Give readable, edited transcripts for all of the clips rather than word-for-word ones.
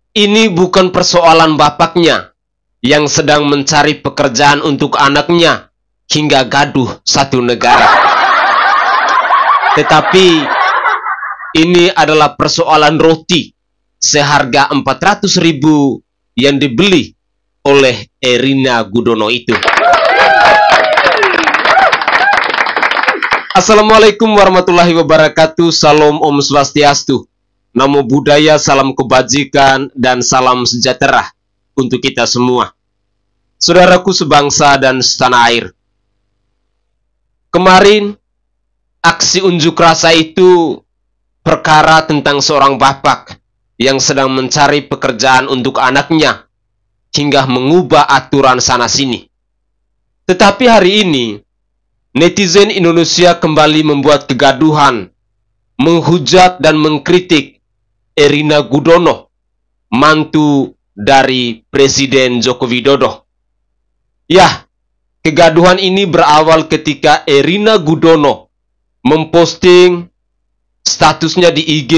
Ini bukan persoalan bapaknya yang sedang mencari pekerjaan untuk anaknya hingga gaduh satu negara. Tetapi ini adalah persoalan roti seharga 400.000 yang dibeli oleh Erina Gudono itu. Assalamualaikum warahmatullahi wabarakatuh. Salam Om Swastiastu. Namo Buddhaya, salam kebajikan, dan salam sejahtera untuk kita semua. Saudaraku sebangsa dan setanah air. Kemarin, aksi unjuk rasa itu perkara tentang seorang bapak yang sedang mencari pekerjaan untuk anaknya hingga mengubah aturan sana-sini. Tetapi hari ini, netizen Indonesia kembali membuat kegaduhan, menghujat dan mengkritik Erina Gudono, mantu dari Presiden Joko Widodo. Ya, kegaduhan ini berawal ketika Erina Gudono memposting statusnya di IG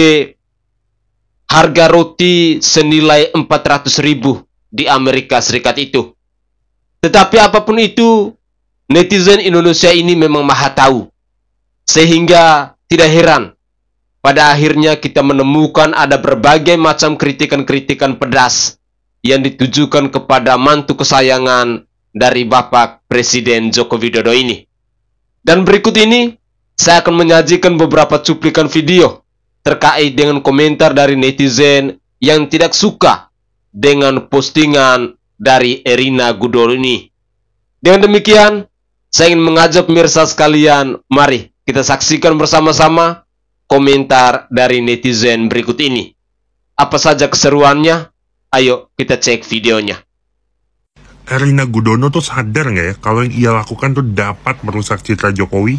harga roti senilai 400.000 di Amerika Serikat itu. Tetapi apapun itu, netizen Indonesia ini memang maha tahu. Sehingga tidak heran, pada akhirnya kita menemukan ada berbagai macam kritikan-kritikan pedas yang ditujukan kepada mantu kesayangan dari Bapak Presiden Joko Widodo ini. Dan berikut ini, saya akan menyajikan beberapa cuplikan video terkait dengan komentar dari netizen yang tidak suka dengan postingan dari Erina Gudono ini. Dengan demikian, saya ingin mengajak pemirsa sekalian, mari kita saksikan bersama-sama komentar dari netizen berikut ini. Apa saja keseruannya? Ayo kita cek videonya. Erina Gudono tuh sadar nggak ya kalau yang ia lakukan tuh dapat merusak citra Jokowi?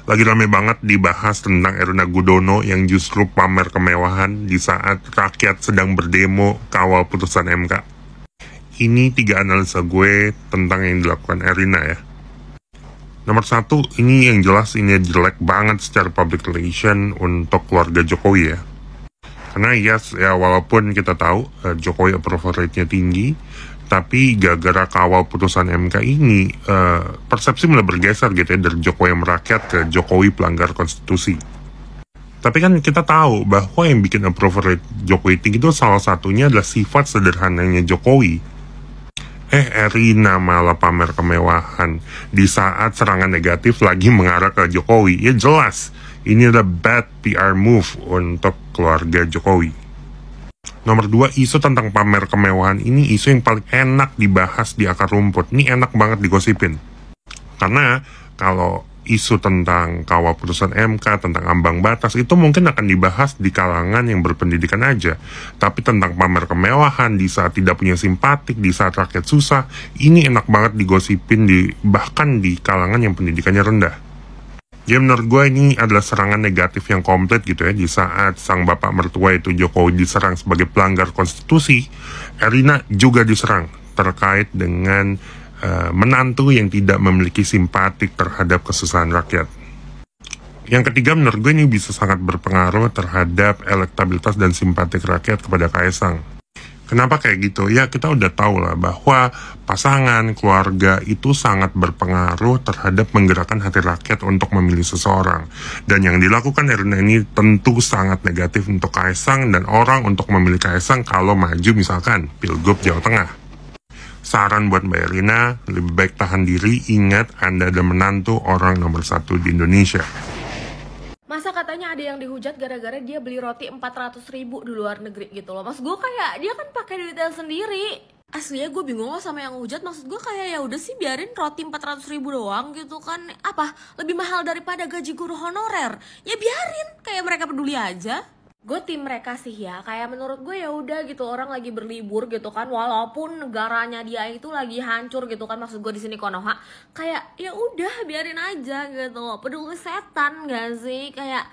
Lagi rame banget dibahas tentang Erina Gudono yang justru pamer kemewahan di saat rakyat sedang berdemo kawal putusan MK. Ini 3 analisa gue tentang yang dilakukan Erina ya. Nomor 1, ini yang jelas ini jelek banget secara public relation untuk keluarga Jokowi ya. Karena yes, ya walaupun kita tahu Jokowi approval rate-nya tinggi, tapi gara-gara kawal putusan MK ini persepsi mulai bergeser gitu ya, dari Jokowi yang merakyat ke Jokowi pelanggar konstitusi. Tapi kan kita tahu bahwa yang bikin approval rate Jokowi tinggi itu salah satunya adalah sifat sederhananya Jokowi. Erina malah pamer kemewahan di saat serangan negatif lagi mengarah ke Jokowi. Ya jelas, ini adalah bad PR move untuk keluarga Jokowi. Nomor 2, isu tentang pamer kemewahan ini isu yang paling enak dibahas di akar rumput. Ini enak banget digosipin. Karena kalau isu tentang kawal putusan MK, tentang ambang batas, itu mungkin akan dibahas di kalangan yang berpendidikan aja. Tapi tentang pamer kemewahan di saat tidak punya simpatik, di saat rakyat susah, ini enak banget digosipin bahkan di kalangan yang pendidikannya rendah. Jadi menurut gue ini adalah serangan negatif yang komplit gitu ya. Di saat sang bapak mertua itu Jokowi diserang sebagai pelanggar konstitusi, Erina juga diserang terkait dengan menantu yang tidak memiliki simpatik terhadap kesusahan rakyat. Yang ketiga, menurut gue ini bisa sangat berpengaruh terhadap elektabilitas dan simpatik rakyat kepada Kaisang. Kenapa kayak gitu? Ya kita udah tahu lah bahwa pasangan, keluarga itu sangat berpengaruh terhadap menggerakkan hati rakyat untuk memilih seseorang. Dan yang dilakukan Erina ini tentu sangat negatif untuk Kaisang dan orang untuk memilih Kaisang kalau maju misalkan Pilgub Jawa Tengah. Saran buat Mbak Erina, lebih baik tahan diri, ingat Anda ada menantu orang nomor 1 di Indonesia. Masa katanya ada yang dihujat gara-gara dia beli roti 400.000 di luar negeri gitu loh. Maksud gue kayak dia kan pakai duitnya sendiri. Aslinya gue bingung loh sama yang hujat. Maksud gue kayak ya udah sih biarin roti 400.000 doang gitu kan. Apa lebih mahal daripada gaji guru honorer? Ya biarin, kayak mereka peduli aja. Gue tim mereka sih ya, kayak menurut gue ya udah gitu, orang lagi berlibur gitu kan, walaupun negaranya dia itu lagi hancur gitu kan, maksud gue di sini Konoha, kayak ya udah biarin aja gitu, peduli setan gak sih, kayak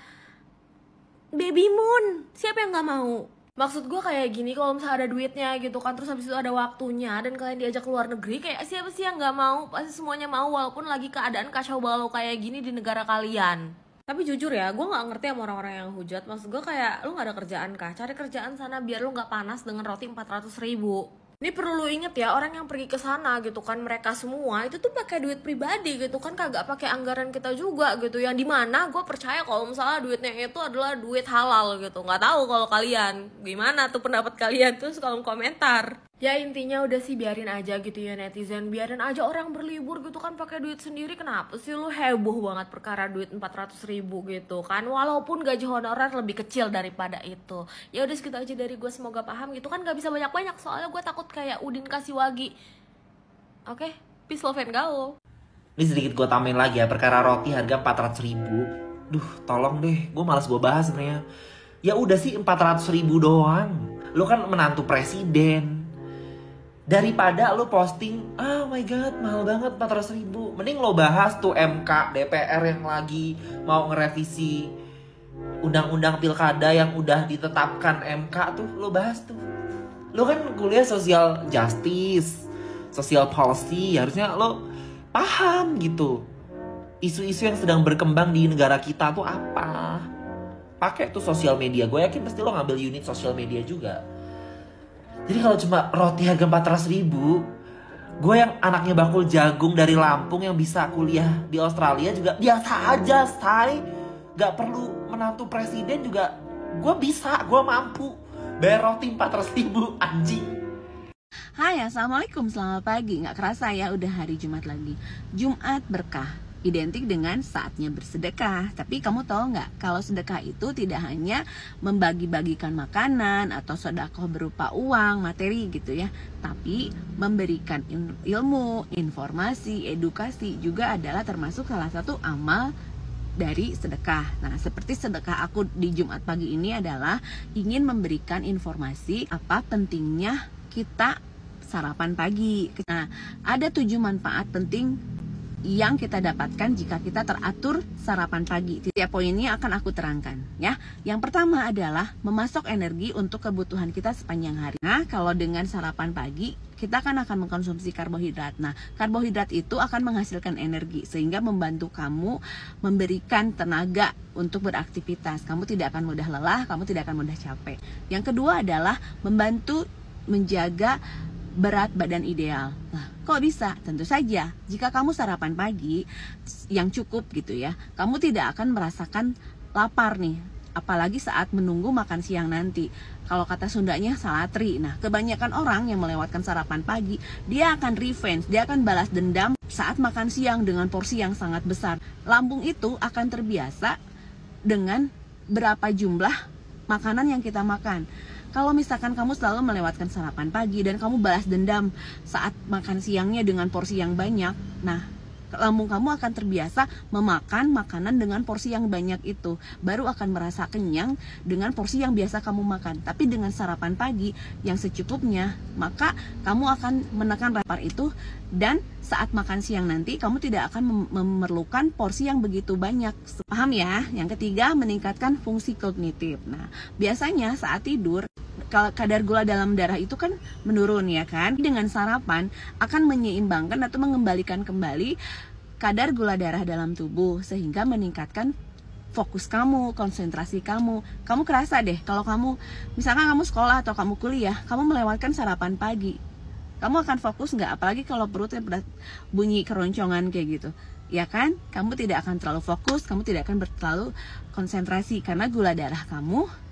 baby moon, siapa yang nggak mau? Maksud gue kayak gini, kalau misalnya ada duitnya gitu kan, terus habis itu ada waktunya dan kalian diajak ke luar negeri, kayak siapa sih yang nggak mau? Pasti semuanya mau, walaupun lagi keadaan kacau balau kayak gini di negara kalian. Tapi jujur ya, gue nggak ngerti sama orang-orang yang hujat. Maksud gue kayak, lu nggak ada kerjaan kah? Cari kerjaan sana biar lu nggak panas dengan roti 400.000. Ini perlu lu inget ya, orang yang pergi ke sana gitu kan, mereka semua itu tuh pakai duit pribadi gitu kan, kagak pakai anggaran kita juga gitu. Yang dimana gue percaya kalau misalnya duitnya itu adalah duit halal gitu. Nggak tahu kalau kalian gimana tuh pendapat kalian, tuh kolom komentar. Ya intinya udah sih biarin aja gitu ya netizen, biarin aja orang berlibur gitu kan pakai duit sendiri. Kenapa sih lu heboh banget perkara duit 400.000 gitu kan, walaupun gaji honorer lebih kecil daripada itu. Ya udah segitu aja dari gue, semoga paham gitu kan, gak bisa banyak-banyak soalnya gue takut kayak Udin Kasiwagi. Oke, peace love and gaul. Ini sedikit gue tambahin lagi ya, perkara roti harga 400.000. Duh, tolong deh, gue malas gue bahas sebenarnya. Ya udah sih 400.000 doang. Lu kan menantu presiden. Daripada lu posting, oh my god mahal banget 400.000, mending lo bahas tuh MK, DPR yang lagi mau ngerevisi undang-undang pilkada yang udah ditetapkan MK tuh, lo bahas tuh. Lo kan kuliah social justice, social policy, harusnya lo paham gitu isu-isu yang sedang berkembang di negara kita tuh apa. Pakai tuh sosial media, gue yakin pasti lo ngambil unit sosial media juga. Jadi kalau cuma roti harga 400.000, gue yang anaknya bakul jagung dari Lampung yang bisa kuliah di Australia juga biasa aja, say. Gak perlu menantu presiden juga, gue bisa, gue mampu bayar roti 400.000, anjing. Hai, assalamualaikum, selamat pagi. Gak kerasa ya udah hari Jumat lagi. Jumat berkah identik dengan saatnya bersedekah. Tapi kamu tahu nggak kalau sedekah itu tidak hanya membagi-bagikan makanan atau sedekah berupa uang, materi gitu ya, tapi memberikan ilmu, informasi, edukasi juga adalah termasuk salah satu amal dari sedekah. Nah, seperti sedekah aku di Jumat pagi ini adalah ingin memberikan informasi apa pentingnya kita sarapan pagi. Nah, ada 7 manfaat penting yang kita dapatkan jika kita teratur sarapan pagi. Tiap poinnya akan aku terangkan ya. Yang pertama adalah memasok energi untuk kebutuhan kita sepanjang hari. Nah, kalau dengan sarapan pagi kita akan mengkonsumsi karbohidrat. Nah, karbohidrat itu akan menghasilkan energi sehingga membantu kamu memberikan tenaga untuk beraktivitas. Kamu tidak akan mudah lelah, kamu tidak akan mudah capek. Yang kedua adalah membantu menjaga berat badan ideal. Nah, kok bisa? Tentu saja, jika kamu sarapan pagi yang cukup gitu ya, kamu tidak akan merasakan lapar nih, apalagi saat menunggu makan siang nanti. Kalau kata Sundanya salatri. Nah, kebanyakan orang yang melewatkan sarapan pagi, dia akan revenge, dia akan balas dendam saat makan siang dengan porsi yang sangat besar. Lambung itu akan terbiasa dengan berapa jumlah makanan yang kita makan. Kalau misalkan kamu selalu melewatkan sarapan pagi dan kamu balas dendam saat makan siangnya dengan porsi yang banyak, nah lambung kamu akan terbiasa memakan makanan dengan porsi yang banyak itu, baru akan merasa kenyang dengan porsi yang biasa kamu makan. Tapi dengan sarapan pagi yang secukupnya, maka kamu akan menekan lapar itu, dan saat makan siang nanti kamu tidak akan memerlukan porsi yang begitu banyak. Paham ya? Yang ketiga, meningkatkan fungsi kognitif. Nah, biasanya saat tidur kadar gula dalam darah itu kan menurun ya kan. Dengan sarapan akan menyeimbangkan atau mengembalikan kembali kadar gula darah dalam tubuh sehingga meningkatkan fokus kamu, konsentrasi kamu. Kamu kerasa deh kalau kamu misalkan kamu sekolah atau kamu kuliah, kamu melewatkan sarapan pagi, kamu akan fokus nggak? Apalagi kalau perutnya bunyi keroncongan kayak gitu, ya kan? Kamu tidak akan terlalu fokus, kamu tidak akan terlalu konsentrasi karena gula darah kamu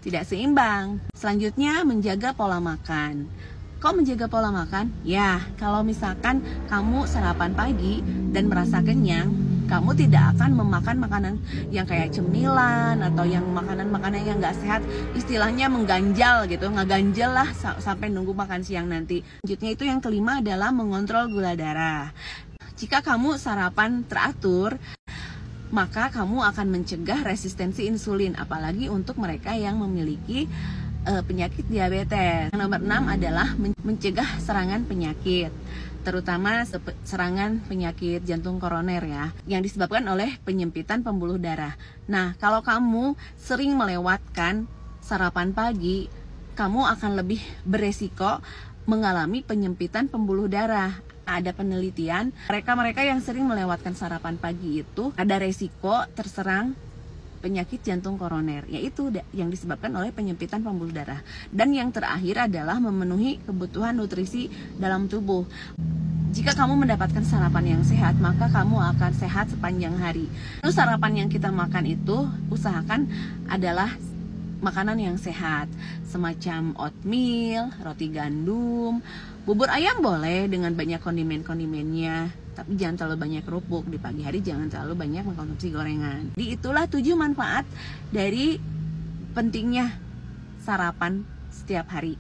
tidak seimbang. Selanjutnya, menjaga pola makan. Kok menjaga pola makan? Ya, kalau misalkan kamu sarapan pagi dan merasa kenyang, kamu tidak akan memakan makanan yang kayak cemilan atau yang makanan-makanan yang gak sehat, istilahnya mengganjal gitu, ngeganjel lah sampai nunggu makan siang nanti. Selanjutnya itu yang kelima adalah mengontrol gula darah. Jika kamu sarapan teratur, maka kamu akan mencegah resistensi insulin, apalagi untuk mereka yang memiliki penyakit diabetes. Yang nomor 6 adalah mencegah serangan penyakit, terutama serangan penyakit jantung koroner ya, yang disebabkan oleh penyempitan pembuluh darah. Nah, kalau kamu sering melewatkan sarapan pagi, kamu akan lebih beresiko mengalami penyempitan pembuluh darah. ada penelitian, mereka-mereka yang sering melewatkan sarapan pagi itu ada resiko terserang penyakit jantung koroner, yaitu yang disebabkan oleh penyempitan pembuluh darah. Dan yang terakhir adalah memenuhi kebutuhan nutrisi dalam tubuh. Jika kamu mendapatkan sarapan yang sehat, maka kamu akan sehat sepanjang hari. Lalu sarapan yang kita makan itu usahakan adalah makanan yang sehat, semacam oatmeal, roti gandum, bubur ayam boleh dengan banyak kondimen-kondimennya, tapi jangan terlalu banyak kerupuk. Di pagi hari jangan terlalu banyak mengkonsumsi gorengan. Jadi itulah 7 manfaat dari pentingnya sarapan setiap hari.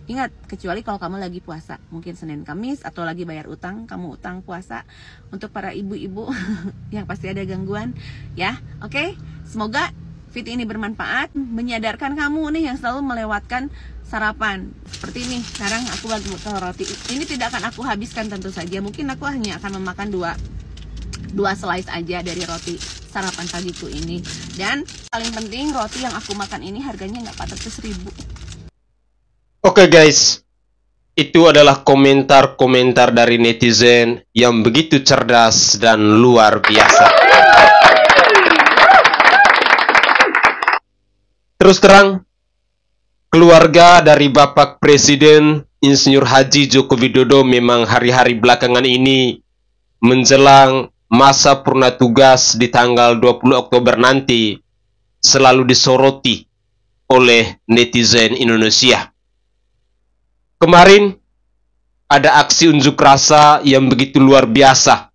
Ingat, kecuali kalau kamu lagi puasa, mungkin Senin Kamis atau lagi bayar utang, kamu utang puasa. Untuk para ibu-ibu yang pasti ada gangguan, ya, oke? Semoga video ini bermanfaat, menyadarkan kamu nih yang selalu melewatkan sarapan. Seperti ini, sekarang aku lagi makan roti. Ini tidak akan aku habiskan tentu saja. Mungkin aku hanya akan memakan dua slice aja dari roti sarapan pagiku ini. Dan paling penting, roti yang aku makan ini harganya nggak 400.000. Oke guys, itu adalah komentar-komentar dari netizen yang begitu cerdas dan luar biasa. Terus terang, keluarga dari Bapak Presiden Insinyur Haji Joko Widodo memang hari-hari belakangan ini menjelang masa purna tugas di tanggal 20 Oktober nanti selalu disoroti oleh netizen Indonesia. Kemarin ada aksi unjuk rasa yang begitu luar biasa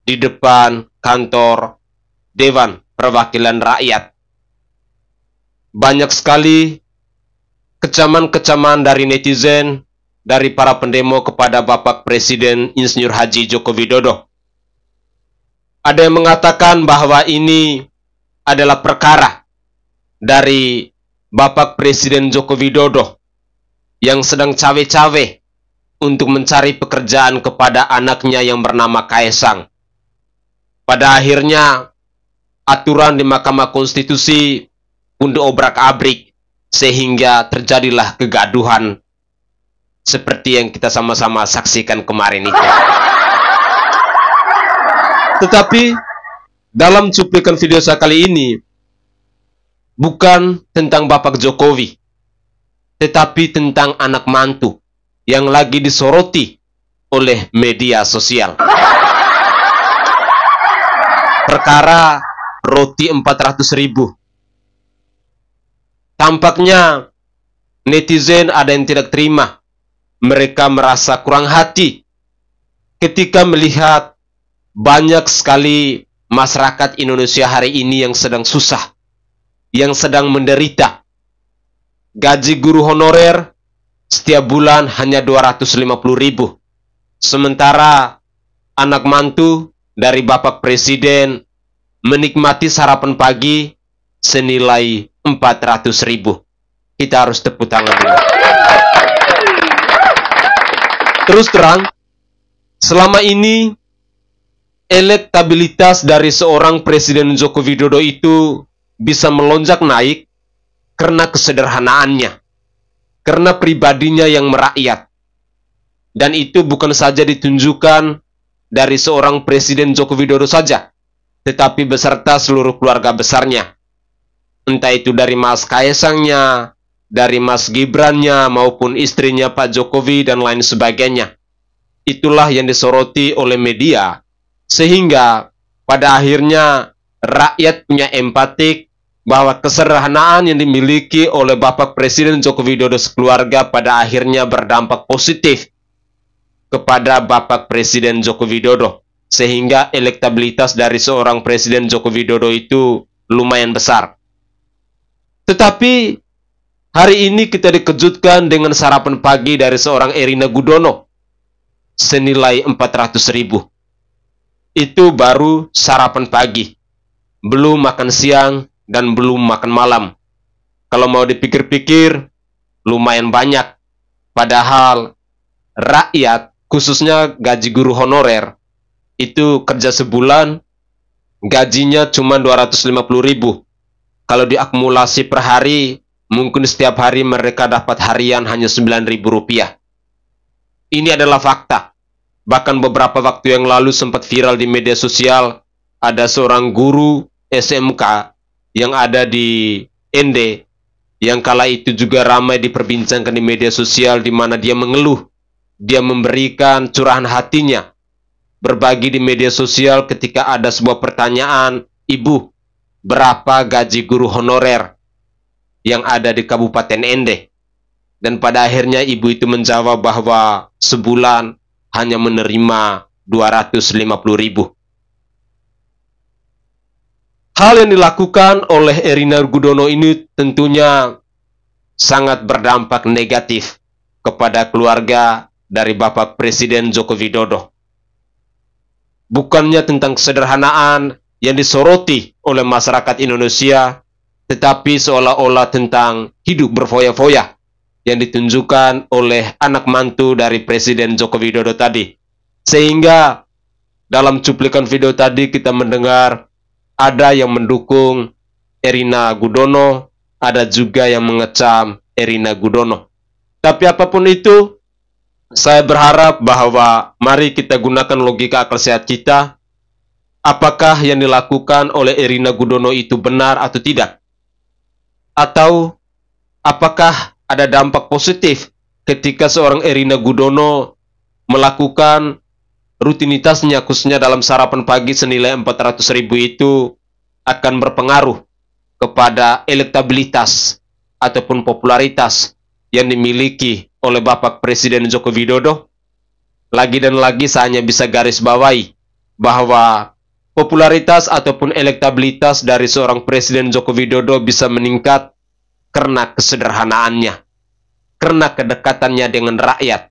di depan kantor Dewan Perwakilan Rakyat. Banyak sekali kecaman-kecaman dari netizen, dari para pendemo kepada Bapak Presiden Insinyur Haji Joko Widodo. Ada yang mengatakan bahwa ini adalah perkara dari Bapak Presiden Joko Widodo yang sedang cawe-cawe untuk mencari pekerjaan kepada anaknya yang bernama Kaesang. Pada akhirnya, aturan di Mahkamah Konstitusi pun diobrak-abrik sehingga terjadilah kegaduhan seperti yang kita sama-sama saksikan kemarin itu. Tetapi dalam cuplikan video saya kali ini bukan tentang Bapak Jokowi, tetapi tentang anak mantu yang lagi disoroti oleh media sosial. Perkara roti 400.000. Tampaknya netizen ada yang tidak terima. Mereka merasa kurang hati ketika melihat banyak sekali masyarakat Indonesia hari ini yang sedang susah, yang sedang menderita. Gaji guru honorer setiap bulan hanya 250.000. Sementara anak mantu dari Bapak Presiden menikmati sarapan pagi senilai 400.000. Kita harus tepuk tangan dulu. Terus terang, selama ini elektabilitas dari seorang Presiden Joko Widodo itu bisa melonjak naik karena kesederhanaannya, karena pribadinya yang merakyat. Dan itu bukan saja ditunjukkan dari seorang Presiden Joko Widodo saja, tetapi beserta seluruh keluarga besarnya. Entah itu dari Mas Kaesangnya, dari Mas Gibrannya, maupun istrinya Pak Jokowi, dan lain sebagainya. Itulah yang disoroti oleh media, sehingga pada akhirnya rakyat punya empatik bahwa kesederhanaan yang dimiliki oleh Bapak Presiden Joko Widodo sekeluarga pada akhirnya berdampak positif kepada Bapak Presiden Joko Widodo, sehingga elektabilitas dari seorang Presiden Joko Widodo itu lumayan besar. Tetapi hari ini kita dikejutkan dengan sarapan pagi dari seorang Erina Gudono senilai 400.000. Itu baru sarapan pagi, belum makan siang dan belum makan malam. Kalau mau dipikir-pikir, lumayan banyak. Padahal rakyat, khususnya gaji guru honorer, itu kerja sebulan, gajinya cuma 250.000. Kalau diakumulasi per hari, mungkin setiap hari mereka dapat harian hanya 9.000 rupiah. Ini adalah fakta. Bahkan beberapa waktu yang lalu sempat viral di media sosial, ada seorang guru SMK yang ada di ND, yang kala itu juga ramai diperbincangkan di media sosial, di mana dia mengeluh, dia memberikan curahan hatinya, berbagi di media sosial ketika ada sebuah pertanyaan, "Ibu, berapa gaji guru honorer yang ada di Kabupaten ND?" Dan pada akhirnya ibu itu menjawab bahwa sebulan hanya menerima 250.000. Hal yang dilakukan oleh Erina Gudono ini tentunya sangat berdampak negatif kepada keluarga dari Bapak Presiden Joko Widodo. Bukannya tentang kesederhanaan yang disoroti oleh masyarakat Indonesia, tetapi seolah-olah tentang hidup berfoya-foya yang ditunjukkan oleh anak mantu dari Presiden Joko Widodo tadi. Sehingga dalam cuplikan video tadi kita mendengar ada yang mendukung Erina Gudono, ada juga yang mengecam Erina Gudono. Tapi apapun itu, saya berharap bahwa mari kita gunakan logika akal sehat kita. Apakah yang dilakukan oleh Erina Gudono itu benar atau tidak? Atau apakah ada dampak positif ketika seorang Erina Gudono melakukan rutinitasnya, khususnya dalam sarapan pagi senilai 400.000 itu akan berpengaruh kepada elektabilitas ataupun popularitas yang dimiliki oleh Bapak Presiden Joko Widodo? Lagi dan lagi saya hanya bisa garis bawahi bahwa popularitas ataupun elektabilitas dari seorang Presiden Joko Widodo bisa meningkat karena kesederhanaannya, karena kedekatannya dengan rakyat.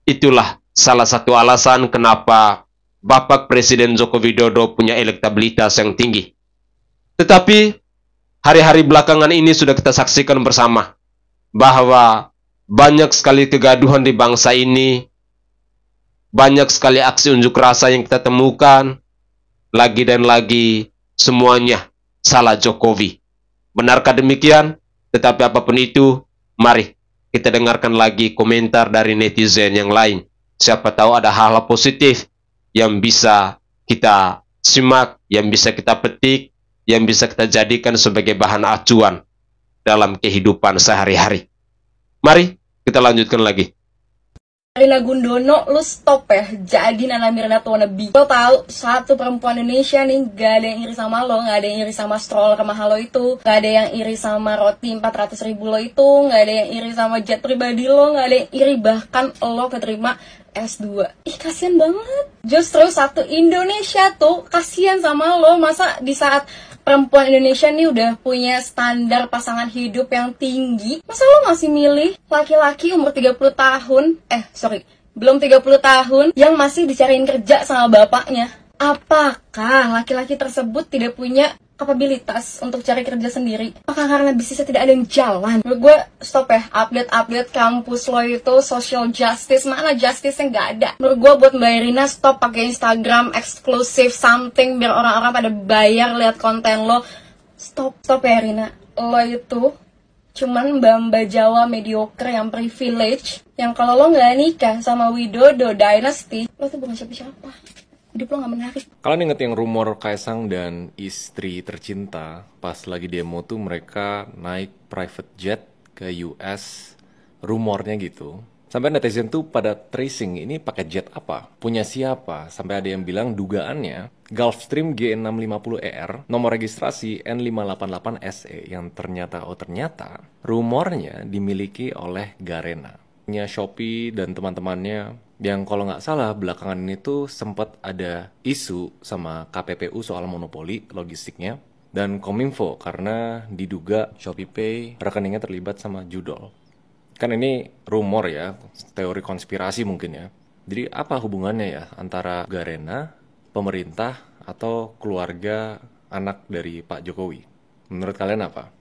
Itulah salah satu alasan kenapa Bapak Presiden Joko Widodo punya elektabilitas yang tinggi. Tetapi hari-hari belakangan ini sudah kita saksikan bersama bahwa banyak sekali kegaduhan di bangsa ini, banyak sekali aksi unjuk rasa yang kita temukan, lagi dan lagi semuanya salah Jokowi. Benarkah demikian? Tetapi apapun itu, mari kita dengarkan lagi komentar dari netizen yang lain. Siapa tahu ada hal-hal positif yang bisa kita simak, yang bisa kita petik, yang bisa kita jadikan sebagai bahan acuan dalam kehidupan sehari-hari. Mari kita lanjutkan lagi. Erina Gudono, lu stop ya, jadi Nana Mirna wannabe. Lo tau, satu perempuan Indonesia nih, gak ada yang iri sama lo, gak ada yang iri sama stroller mahal lo itu, gak ada yang iri sama roti 400.000 lo itu, gak ada yang iri sama jet pribadi lo, gak ada yang iri bahkan lo keterima S2. Ih, kasihan banget. Justru satu Indonesia tuh kasihan sama lo, masa di saat perempuan Indonesia nih udah punya standar pasangan hidup yang tinggi, masa lo masih milih laki-laki umur 30 tahun, belum 30 tahun yang masih dicariin kerja sama bapaknya? Apakah laki-laki tersebut tidak punya kapabilitas untuk cari kerja sendiri? Apakah karena bisnisnya tidak ada yang jalan? Menurut gue, stop ya, update kampus lo itu social justice, mana justice-nya nggak ada. Menurut gue buat Mbak Erina, stop pakai Instagram exclusive something biar orang-orang pada bayar lihat konten lo. Stop ya Erina, lo itu cuman mbak-mbak Jawa mediocre yang privilege, yang kalau lo nggak nikah sama Widodo Dynasty, lo tuh bukan siapa-siapa. Hidup lo gak menarik. Kalian inget yang rumor Kaisang dan istri tercinta pas lagi demo tuh mereka naik private jet ke US, rumornya gitu. Sampai netizen tuh pada tracing ini pakai jet apa, punya siapa, sampai ada yang bilang dugaannya Gulfstream G650ER nomor registrasi N588SE yang ternyata rumornya dimiliki oleh Garena. Shopee dan teman-temannya yang kalau nggak salah belakangan ini tuh sempat ada isu sama KPPU soal monopoli logistiknya dan Kominfo karena diduga ShopeePay rekeningnya terlibat sama judol. Kan ini rumor ya, teori konspirasi mungkin ya. Jadi apa hubungannya ya antara Garena, pemerintah, atau keluarga anak dari Pak Jokowi? Menurut kalian apa?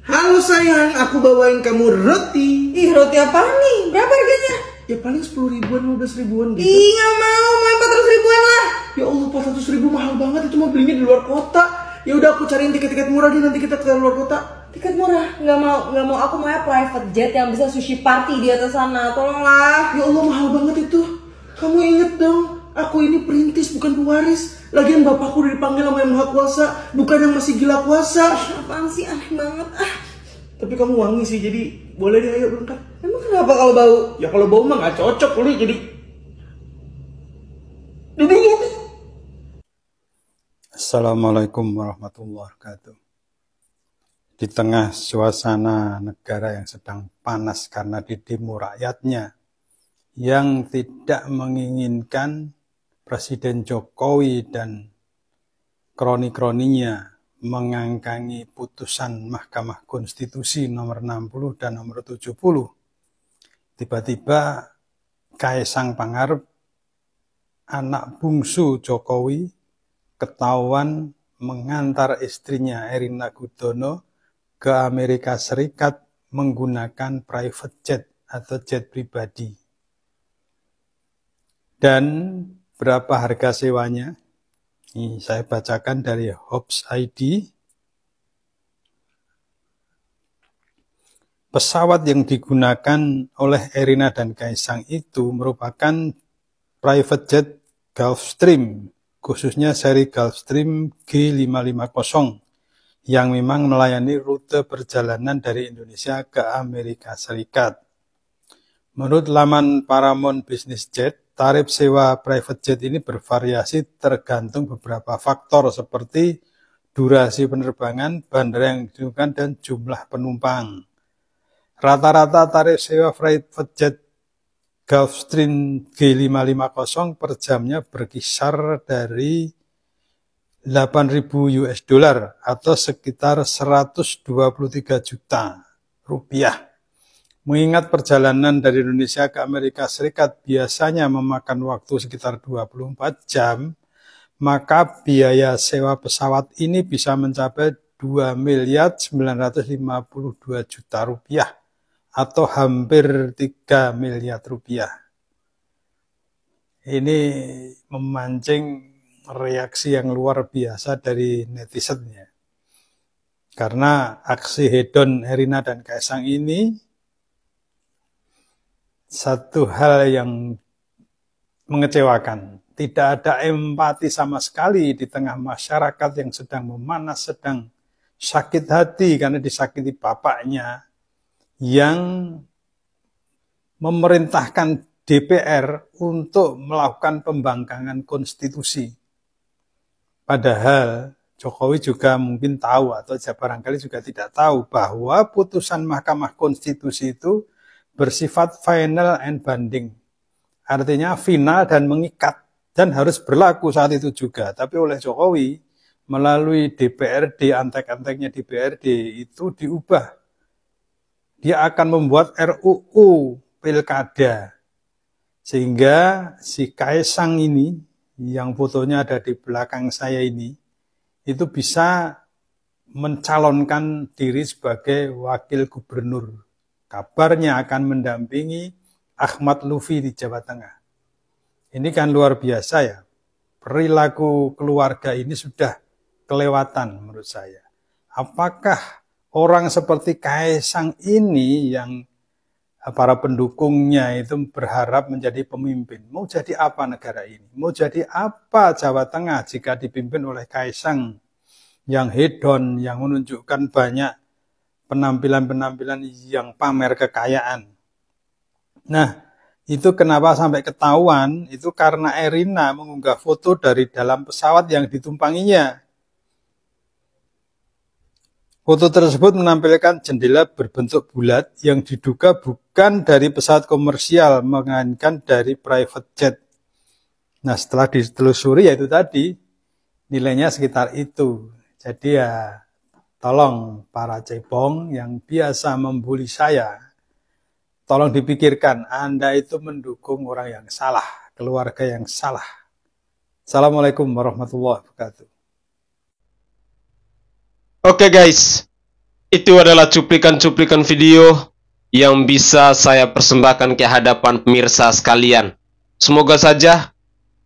Halo sayang, aku bawain kamu roti. Ih, roti apa nih? Berapa harganya? Ya paling 10 ribuan, 15 ribuan gitu. Ih, gak mau 400 ribuan lah. Ya Allah, 400 ribu mahal banget, itu mau belinya di luar kota. Ya udah aku cariin tiket-tiket murah deh, nanti kita ke luar kota. Tiket murah? Gak mau, aku maunya private jet yang bisa sushi party di atas sana, tolonglah. Ya Allah, mahal banget itu. Kamu inget dong, aku ini perintis bukan pewaris. Lagian bapakku udah dipanggil sama yang maha kuasa, bukan yang masih gila kuasa. Apaan sih, aneh banget. Tapi kamu wangi sih, jadi boleh deh, ayo berangkat. Emang kenapa kalau bau? Ya kalau bau mah gak cocok lu, jadi Assalamualaikum warahmatullahi wabarakatuh. Di tengah suasana negara yang sedang panas karena didemo rakyatnya yang tidak menginginkan Presiden Jokowi dan kroni-kroninya mengangkangi putusan Mahkamah Konstitusi nomor 60 dan nomor 70. Tiba-tiba Kaisang Pangarep, anak bungsu Jokowi, ketahuan mengantar istrinya Erina Gudono ke Amerika Serikat menggunakan private jet atau jet pribadi. Dan berapa harga sewanya? Ini saya bacakan dari Hops ID. Pesawat yang digunakan oleh Erina dan Kaisang itu merupakan private jet Gulfstream, khususnya seri Gulfstream G550 yang memang melayani rute perjalanan dari Indonesia ke Amerika Serikat. Menurut laman Paramount Business Jet, tarif sewa private jet ini bervariasi tergantung beberapa faktor seperti durasi penerbangan, bandara yang digunakan, dan jumlah penumpang. Rata-rata tarif sewa private jet Gulfstream G550 per jamnya berkisar dari 8.000 US dollar atau sekitar 123 juta rupiah. Mengingat perjalanan dari Indonesia ke Amerika Serikat biasanya memakan waktu sekitar 24 jam, maka biaya sewa pesawat ini bisa mencapai 2.952 juta rupiah atau hampir 3 miliar rupiah. Ini memancing reaksi yang luar biasa dari netizennya. Karena aksi hedon Erina dan Kaisang ini satu hal yang mengecewakan. Tidak ada empati sama sekali di tengah masyarakat yang sedang memanas, sedang sakit hati karena disakiti bapaknya, yang memerintahkan DPR untuk melakukan pembangkangan konstitusi. Padahal Jokowi juga mungkin tahu atau barangkali juga tidak tahu bahwa putusan Mahkamah Konstitusi itu bersifat final and binding. Artinya final dan mengikat dan harus berlaku saat itu juga. Tapi oleh Jokowi melalui DPRD, antek-anteknya DPRD itu diubah. Dia akan membuat RUU Pilkada. Sehingga si Kaisang ini, yang fotonya ada di belakang saya ini, itu bisa mencalonkan diri sebagai wakil gubernur. Kabarnya akan mendampingi Ahmad Lutfi di Jawa Tengah. Ini kan luar biasa ya. Perilaku keluarga ini sudah kelewatan menurut saya. Apakah orang seperti Kaisang ini yang para pendukungnya itu berharap menjadi pemimpin? Mau jadi apa negara ini? Mau jadi apa Jawa Tengah jika dipimpin oleh Kaisang yang hedon, yang menunjukkan banyak penampilan-penampilan yang pamer kekayaan? Nah, itu kenapa sampai ketahuan? Itu karena Erina mengunggah foto dari dalam pesawat yang ditumpanginya. Foto tersebut menampilkan jendela berbentuk bulat yang diduga bukan dari pesawat komersial, melainkan dari private jet. Nah, setelah ditelusuri yaitu tadi, nilainya sekitar itu. Jadi ya, tolong para cebong yang biasa membuli saya, tolong dipikirkan, Anda itu mendukung orang yang salah, keluarga yang salah. Assalamualaikum warahmatullahi wabarakatuh. Oke guys, itu adalah cuplikan-cuplikan video yang bisa saya persembahkan ke hadapan pemirsa sekalian. Semoga saja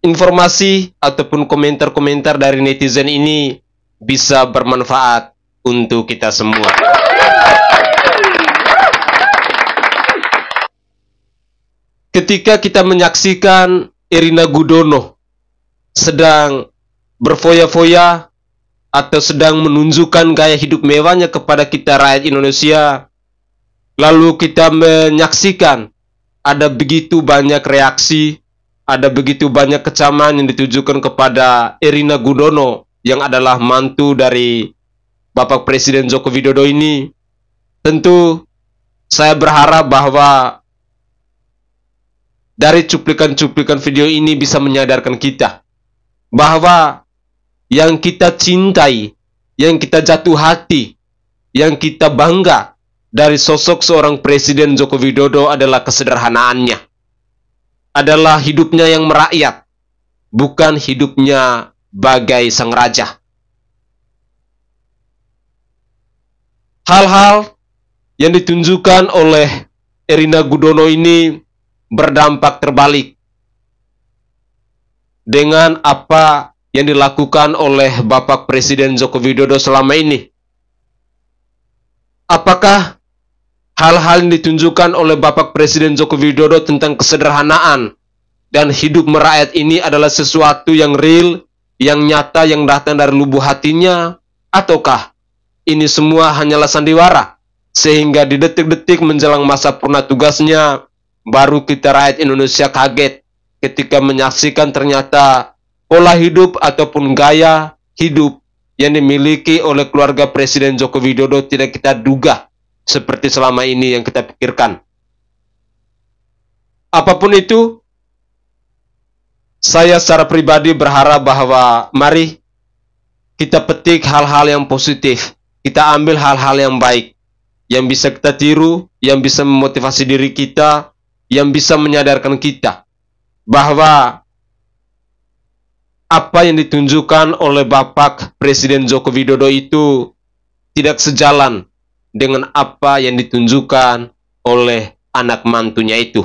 informasi ataupun komentar-komentar dari netizen ini bisa bermanfaat untuk kita semua. Ketika kita menyaksikan Erina Gudono sedang berfoya-foya atau sedang menunjukkan gaya hidup mewahnya kepada kita rakyat Indonesia, lalu kita menyaksikan ada begitu banyak reaksi, ada begitu banyak kecaman yang ditujukan kepada Erina Gudono yang adalah mantu dari Bapak Presiden Joko Widodo ini. Tentu saya berharap bahwa dari cuplikan-cuplikan video ini bisa menyadarkan kita bahwa yang kita cintai, yang kita jatuh hati, yang kita bangga dari sosok seorang Presiden Joko Widodo adalah kesederhanaannya, adalah hidupnya yang merakyat, bukan hidupnya bagai sang raja. Hal-hal yang ditunjukkan oleh Erina Gudono ini berdampak terbalik dengan apa yang dilakukan oleh Bapak Presiden Joko Widodo selama ini. Apakah hal-hal yang ditunjukkan oleh Bapak Presiden Joko Widodo tentang kesederhanaan dan hidup merakyat ini adalah sesuatu yang real, yang nyata, yang datang dari lubuk hatinya? Ataukah ini semua hanyalah sandiwara, sehingga di detik-detik menjelang masa purna tugasnya, baru kita rakyat Indonesia kaget ketika menyaksikan ternyata pola hidup ataupun gaya hidup yang dimiliki oleh keluarga Presiden Joko Widodo tidak kita duga seperti selama ini yang kita pikirkan. Apapun itu, saya secara pribadi berharap bahwa mari kita petik hal-hal yang positif, kita ambil hal-hal yang baik, yang bisa kita tiru, yang bisa memotivasi diri kita, yang bisa menyadarkan kita bahwa apa yang ditunjukkan oleh Bapak Presiden Joko Widodo itu tidak sejalan dengan apa yang ditunjukkan oleh anak mantunya itu.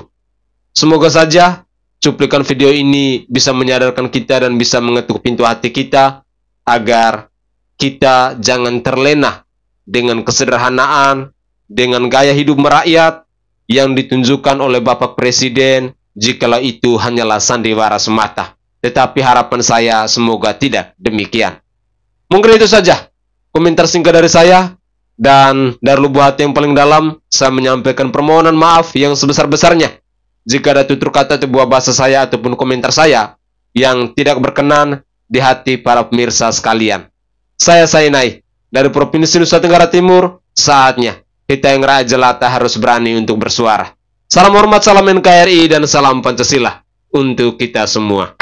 Semoga saja cuplikan video ini bisa menyadarkan kita dan bisa mengetuk pintu hati kita agar kita jangan terlena dengan kesederhanaan, dengan gaya hidup merakyat yang ditunjukkan oleh Bapak Presiden, jikalau itu hanyalah sandiwara semata. Tetapi harapan saya semoga tidak demikian. Mungkin itu saja komentar singkat dari saya, dan dari lubuk hati yang paling dalam saya menyampaikan permohonan maaf yang sebesar-besarnya jika ada tutur kata atau buah bahasa saya ataupun komentar saya yang tidak berkenan di hati para pemirsa sekalian. Saya Sainai dari Provinsi Nusa Tenggara Timur. Saatnya kita yang rakyat jelata harus berani untuk bersuara. Salam hormat, salam NKRI, dan salam Pancasila untuk kita semua.